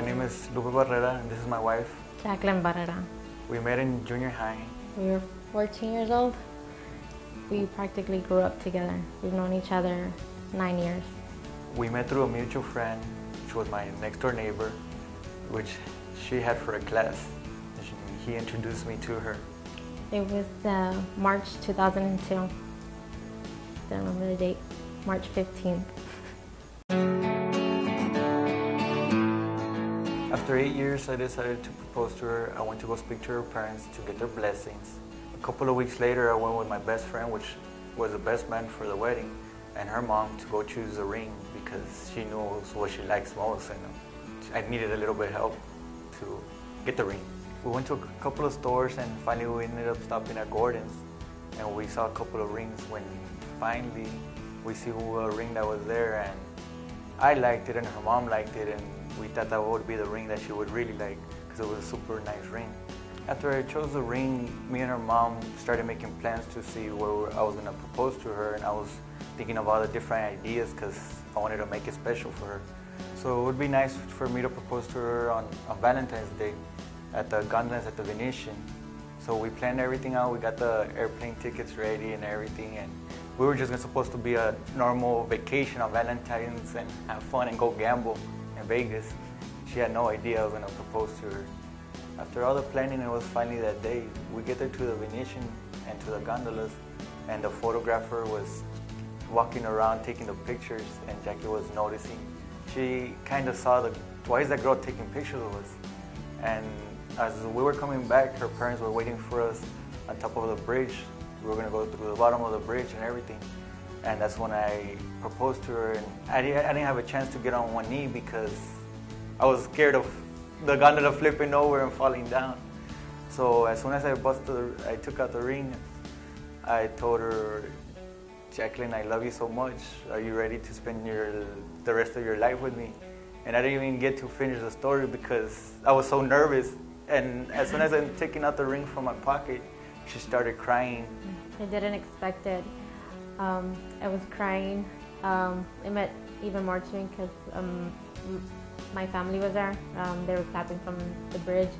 My name is Lupe.mp4 and this is my wife. Jacqueline Barrera. We met in junior high. We were 14 years old. We practically grew up together. We've known each other 9 years. We met through a mutual friend, which was my next door neighbor, which she had for a class. He introduced me to her. It was March 2002. Still remember the date, March 15th. After 8 years, I decided to propose to her. I went to go speak to her parents to get their blessings. A couple of weeks later, I went with my best friend, which was the best man for the wedding, and her mom to go choose a ring because she knows what she likes most, and I needed a little bit of help to get the ring. We went to a couple of stores and finally we ended up stopping at Gordon's, and we saw a couple of rings when finally we see a ring that was there, and I liked it and her mom liked it, and we thought that would be the ring that she would really like because it was a super nice ring. After I chose the ring, me and her mom started making plans to see where I was going to propose to her, and I was thinking of all the different ideas because I wanted to make it special for her. So it would be nice for me to propose to her on Valentine's Day at the gondolas at the Venetian. So we planned everything out. We got the airplane tickets ready and everything, and we were just supposed to be a normal vacation on Valentine's and have fun and go gamble in Vegas. She had no idea I was going to propose to her. After all the planning, it was finally that day. We get there to the Venetian and to the gondolas, and the photographer was walking around taking the pictures, and Jackie was noticing. She kind of saw why is that girl taking pictures of us? And as we were coming back, her parents were waiting for us on top of the bridge. We were going to go through the bottom of the bridge and everything. And that's when I proposed to her, and I didn't have a chance to get on one knee because I was scared of the gondola flipping over and falling down. So as soon as I took out the ring, I told her, Jacqueline, I love you so much. Are you ready to spend the rest of your life with me? And I didn't even get to finish the story because I was so nervous. And as soon as I'm taking out the ring from my pocket, she started crying. I didn't expect it. I was crying. It meant even more to me because my family was there. They were clapping from the bridge.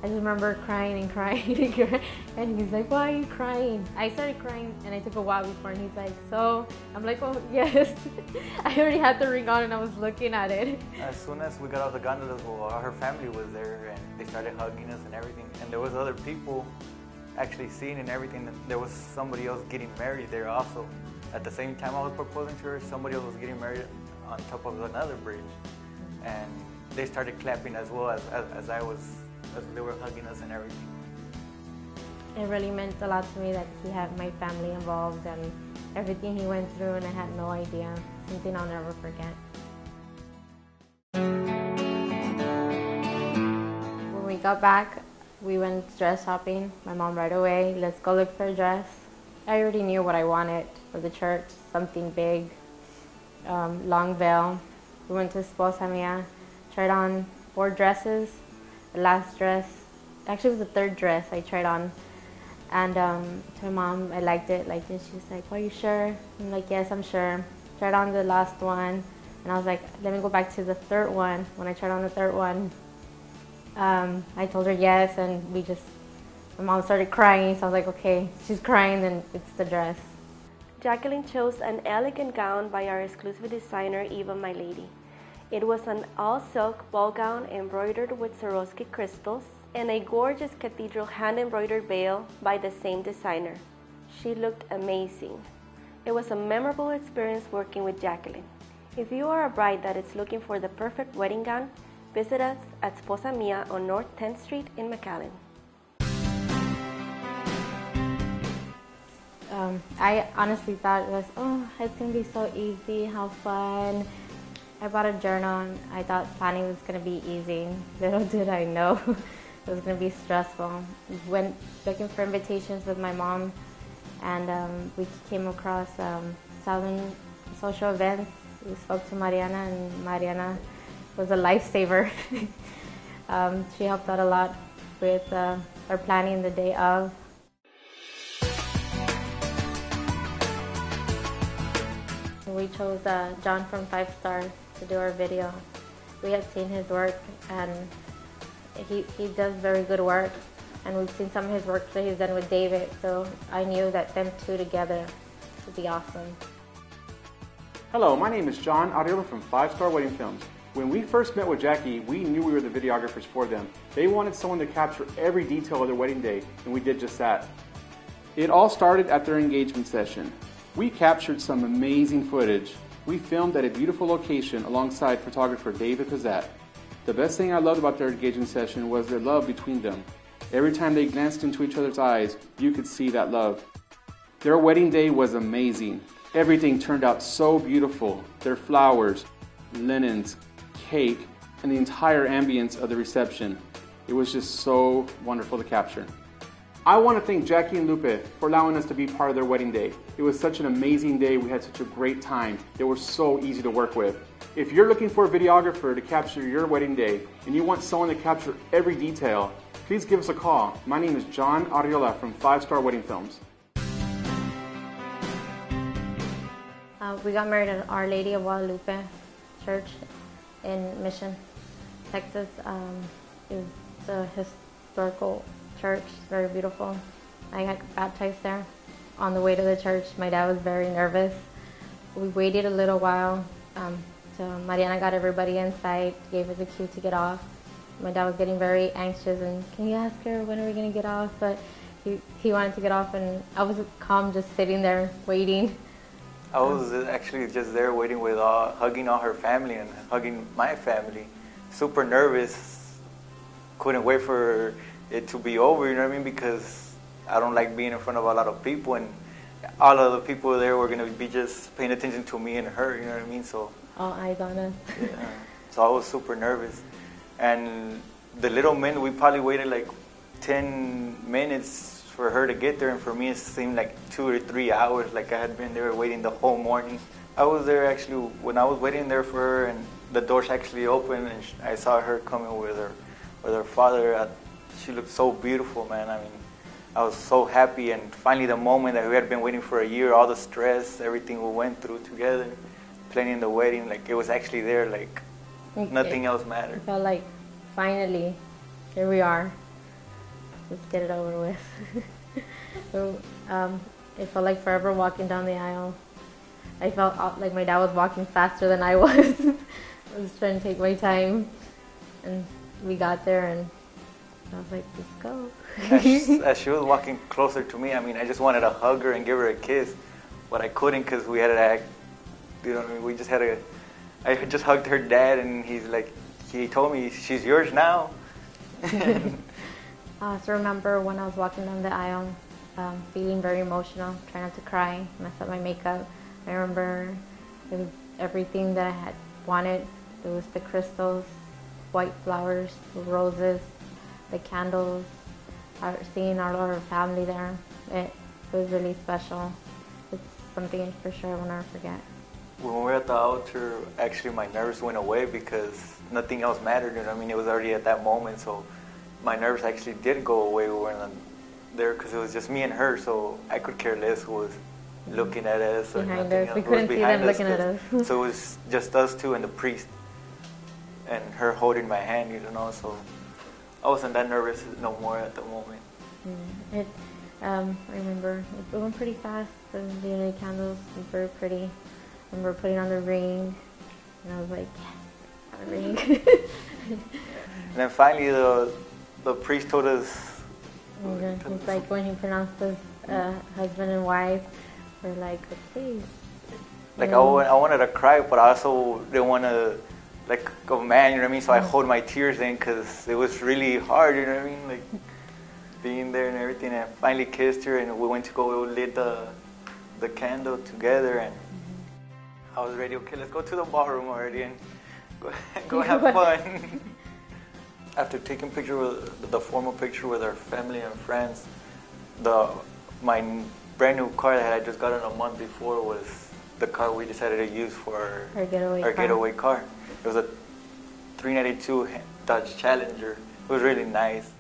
I just remember crying and crying and crying. And he's like, why are you crying? I started crying and I took a while before, and he's like, so? I'm like, oh, yes. I already had the ring on and I was looking at it. As soon as we got off the gondolas, well, her family was there and they started hugging us and everything. And there was other people actually seeing and everything. There was somebody else getting married there also. At the same time I was proposing to her, somebody else was getting married on top of another bridge. And they started clapping as well as they were hugging us and everything. It really meant a lot to me that he had my family involved and everything he went through, and I had no idea. Something I'll never forget. When we got back, we went dress shopping. My mom right away, let's go look for a dress. I already knew what I wanted for the church, something big, long veil. We went to Esposa Mia, tried on 4 dresses. The last dress, actually it was the 3rd dress I tried on. And to my mom, I liked it. She's like, are you sure? I'm like, yes, I'm sure. Tried on the last one, and I was like, let me go back to the 3rd one. When I tried on the 3rd one, I told her yes, and my mom started crying, so I was like, okay, she's crying, then it's the dress. Jacqueline chose an elegant gown by our exclusive designer, Eva My Lady. It was an all-silk ball gown embroidered with Swarovski crystals and a gorgeous cathedral hand-embroidered veil by the same designer. She looked amazing. It was a memorable experience working with Jacqueline. If you are a bride that is looking for the perfect wedding gown, visit us at Esposa Mia on North 10th Street in McAllen. I honestly thought it was, it's going to be so easy, how fun. I bought a journal and I thought planning was going to be easy. Little did I know it was going to be stressful. Went looking for invitations with my mom, and we came across Southern social events. We spoke to Mariana, and Mariana was a lifesaver. She helped out a lot with our planning the day of. We chose John from 5 Star to do our video. we had seen his work, and he does very good work. And we've seen some of his work that he's done with David, so I knew that them two together would be awesome. Hello, my name is John Ariola from 5 Star Wedding Films. When we first met with Jackie, we knew we were the videographers for them. They wanted someone to capture every detail of their wedding day, and we did just that. It all started at their engagement session. We captured some amazing footage. We filmed at a beautiful location alongside photographer David Pizzat. The best thing I loved about their engagement session was their love between them. Every time they glanced into each other's eyes, you could see that love. Their wedding day was amazing. Everything turned out so beautiful. Their flowers, linens, cake, and the entire ambience of the reception. It was just so wonderful to capture. I want to thank Jackie and Lupe for allowing us to be part of their wedding day. It was such an amazing day. We had such a great time. They were so easy to work with. If you're looking for a videographer to capture your wedding day and you want someone to capture every detail, please give us a call. My name is John Ariola from 5 Star Wedding Films. We got married at Our Lady of Guadalupe Church in Mission, Texas. It's a historical church, very beautiful. I got baptized there. On the way to the church, my dad was very nervous. We waited a little while. So Mariana got everybody inside, gave us a cue to get off. My dad was getting very anxious and, can you ask her when are we going to get off? But he wanted to get off, and I was calm just sitting there waiting. I was actually just there waiting with hugging all her family and hugging my family. Super nervous. Couldn't wait for it to be over, you know what I mean? Because I don't like being in front of a lot of people, and all of the people there were going to be just paying attention to me and her, you know what I mean? So All eyes on us. yeah. So I was super nervous. And the little minute, we probably waited like 10 minutes for her to get there, and for me it seemed like 2 or 3 hours, like I had been there waiting the whole morning. I was there actually when I was waiting there for her, and the doors actually opened, and I saw her coming with her father. She looked so beautiful, man. I mean, I was so happy, and finally the moment that we had been waiting for a year, all the stress, everything we went through together, planning the wedding, like it was actually there, like nothing else mattered. It felt like, finally, here we are. Let's get it over with. So, it felt like forever walking down the aisle. I felt like my dad was walking faster than I was. I was trying to take my time, and we got there, and I was like, let's go. As she was walking closer to me, I mean, I just wanted to hug her and give her a kiss, but I couldn't because we had to act, you know what I mean? We just had to, I just hugged her dad, and he told me, she's yours now. I also remember when I was walking down the aisle, feeling very emotional, trying not to cry, mess up my makeup. I remember it was everything that I had wanted. There was the crystals, white flowers, the roses, the candles, seeing all of our family there. It was really special. It's something for sure I will never forget. When we were at the altar, actually my nerves went away because nothing else mattered, you know what I mean? It was already at that moment, so my nerves actually did go away. We weren't there because it was just me and her, so I could care less who was looking at us or Behind nothing us. We else. couldn't see them looking at us. So it was just us two and the priest and her holding my hand, you know, so I wasn't that nervous no more at the moment. I remember it went pretty fast. The unity candles were very pretty. I remember putting on the ring, and I was like, yes, got a ring. And then finally the priest told us, it's like when he pronounced us husband and wife, we're like, okay. Like I wanted to cry, but I also didn't want to, like a man, you know what I mean? So I hold my tears in because it was really hard, you know what I mean? Like being there and everything. And I finally kissed her, and we went to go lit the candle together, and I was ready. Okay, let's go to the ballroom already and go have fun. After taking the formal picture with our family and friends, my brand new car that I had just gotten a month before was the car we decided to use for our getaway car. It was a 392 Dodge Challenger. It was really nice.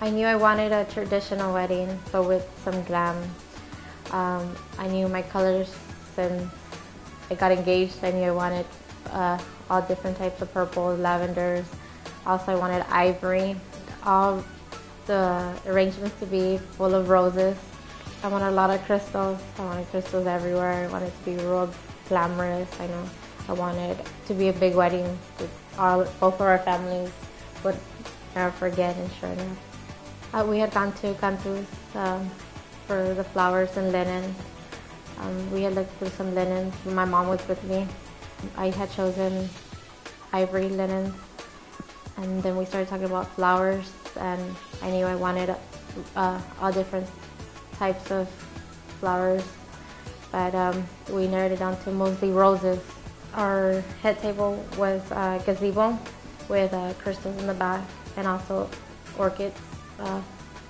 I knew I wanted a traditional wedding, but with some glam. I knew my colors since I got engaged. I knew I wanted all different types of purples, lavenders. Also, I wanted ivory. All the arrangements to be full of roses. I wanted a lot of crystals. I wanted crystals everywhere. I wanted it to be real glamorous. I know. I wanted to be a big wedding that both of our families would never forget, and sure enough. We had gone to Cantus for the flowers and linen. We had looked through some linens. My mom was with me. I had chosen ivory linens. And then we started talking about flowers, and I knew I wanted all different types of flowers. But we narrowed it down to mostly roses. Our head table was a gazebo with crystals in the back and also orchids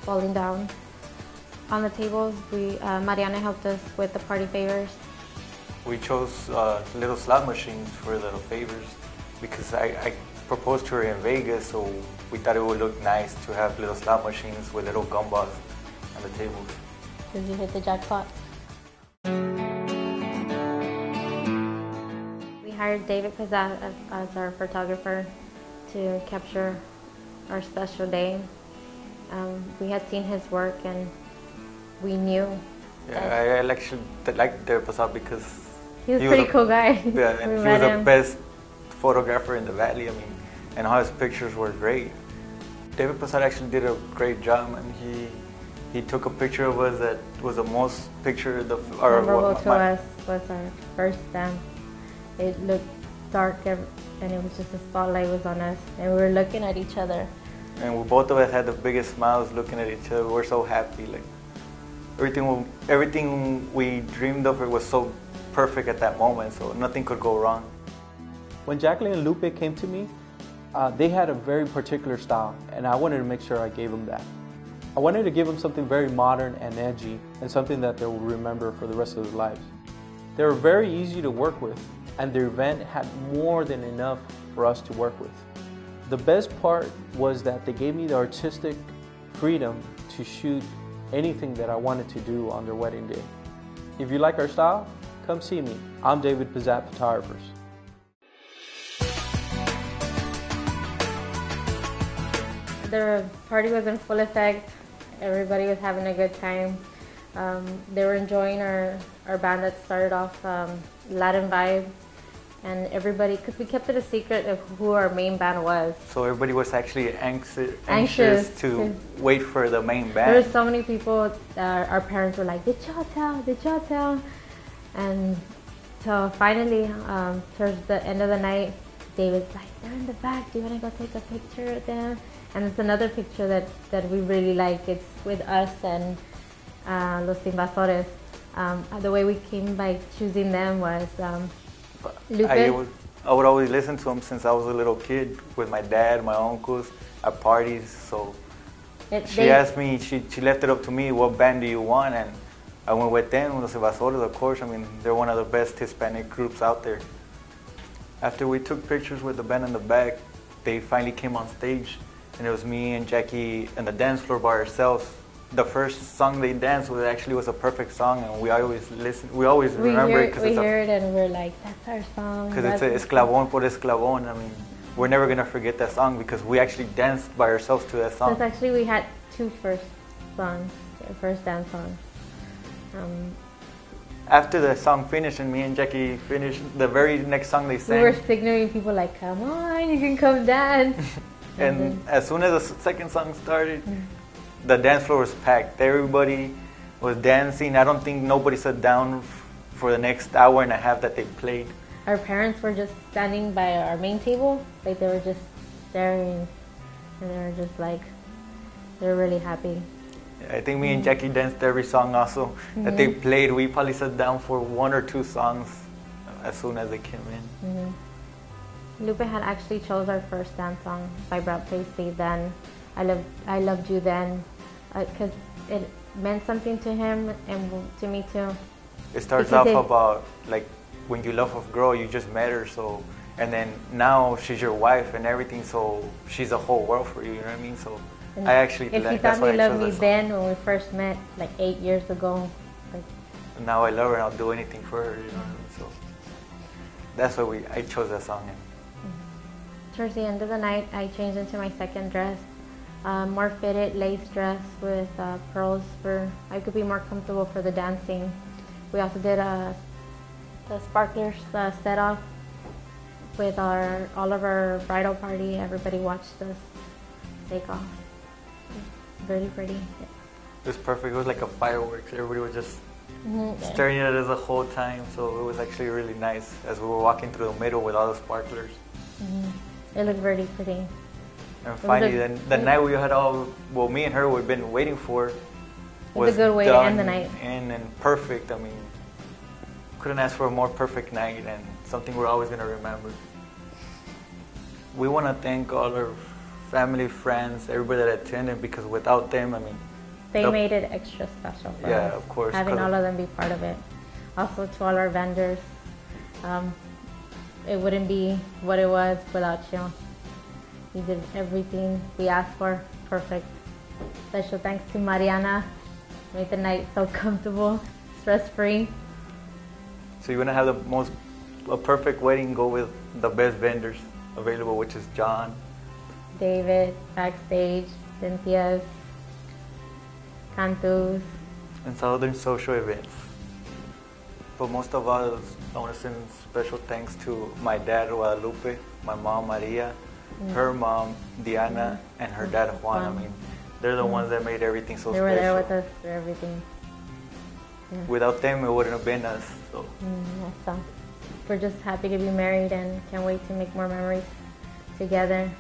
falling down. On the tables, Mariana helped us with the party favors. We chose little slot machines for the favors because I proposed to her in Vegas, so we thought it would look nice to have little slot machines with little gumballs on the tables. Did you hit the jackpot? We hired David Pizzat as our photographer to capture our special day. We had seen his work and we knew. Yeah, I actually liked David Pizzat because he was a pretty cool guy. Yeah, and he was the best photographer in the valley. I mean, and all his pictures were great. David Pizzat actually did a great job, and he took a picture of us that was the most picture of memorable to us was our first dance. It looked dark and it was just the spotlight was on us, and we were looking at each other. And both of us had the biggest smiles looking at each other. We were so happy. Like everything we dreamed of, it was so perfect at that moment, so nothing could go wrong. When Jacqueline and Lupe came to me, they had a very particular style, and I wanted to make sure I gave them that. I wanted to give them something very modern and edgy, and something that they will remember for the rest of their lives. They were very easy to work with, and their event had more than enough for us to work with. The best part was that they gave me the artistic freedom to shoot anything that I wanted to do on their wedding day. If you like our style, come see me. I'm David Pizzat Photographers. The party was in full effect. Everybody was having a good time. They were enjoying our band that started off Latin vibe, and everybody, because we kept it a secret of who our main band was. So everybody was actually anxious to wait for the main band. There were so many people that our parents were like, did y'all tell? Did y'all tell? And so finally, towards the end of the night, David's like, they're in the back. Do you want to go take a picture with them? And it's another picture that we really like. It's with us and Los Invasores. The way we came by choosing them was Lupe. I would always listen to them since I was a little kid with my dad, my uncles, at parties. So she asked me, she left it up to me, what band do you want? And I went with them, Los Invasores, of course. I mean, they're one of the best Hispanic groups out there. After we took pictures with the band in the back, they finally came on stage. And it was me and Jackie on the dance floor by ourselves. The first song they danced was actually a perfect song, and we always listen. We always remember it because we hear it and we're like, that's our song. Because it's esclavón por esclavón. I mean, we're never gonna forget that song because we actually danced by ourselves to that song. Because actually we had two first dance songs. After the song finished and me and Jackie finished, the very next song they sang, we were signaling people like, come on, you can come dance. And as soon as the second song started, the dance floor was packed. Everybody was dancing. I don't think nobody sat down for the next hour and a half that they played. Our parents were just standing by our main table, like they were just staring, and they were just like, they were really happy. I think me and Jackie danced every song also that they played. We probably sat down for one or two songs as soon as they came in. Lupe had actually chose our first dance song by Brad Paisley, Then. I Loved You Then, because it meant something to him and to me too. It starts off about like when you love a girl, you just met her, so, and then now she's your wife and everything, so she's a whole world for you, you know what I mean? So And I actually if you that's thought why you I loved chose me that song. then when we first met, like 8 years ago, like, Now I love her and I'll do anything for her, you know what I mean? So that's why I chose that song. And towards the end of the night, I changed into my second dress, more fitted lace dress with pearls for I could be more comfortable for the dancing. We also did the sparklers set off with all of our bridal party. Everybody watched us take off. Really pretty. it was perfect. It was like a fireworks. Everybody was just staring at us the whole time. So it was actually really nice as we were walking through the middle with all the sparklers. It looked really pretty. And finally, then the night we had me and her would have been waiting for was a good way to end the night. And perfect. I mean, couldn't ask for a more perfect night and something we're always going to remember. We want to thank all our family, friends, everybody that attended, because without them, I mean, they made it extra special for us. Yeah, of course. Having all of them be part of it. Also to all our vendors, it wouldn't be what it was without you. You did everything we asked for, perfect. Special thanks to Mariana, made the night so comfortable, stress-free. So you want to have a perfect wedding, go with the best vendors available, which is John, David, backstage, Cynthia's, Cantus. and Southern social events. But most of all, I want to send special thanks to my dad, Guadalupe, my mom, Maria, her mom, Diana, and her dad, Juan. I mean, they're the ones that made everything so They special. were there with us for everything. Yeah. Without them, it wouldn't have been us. So So we're just happy to be married and can't wait to make more memories together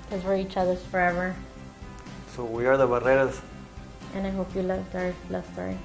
because we're each other's forever. we are the Barreras. And I hope you loved our love story.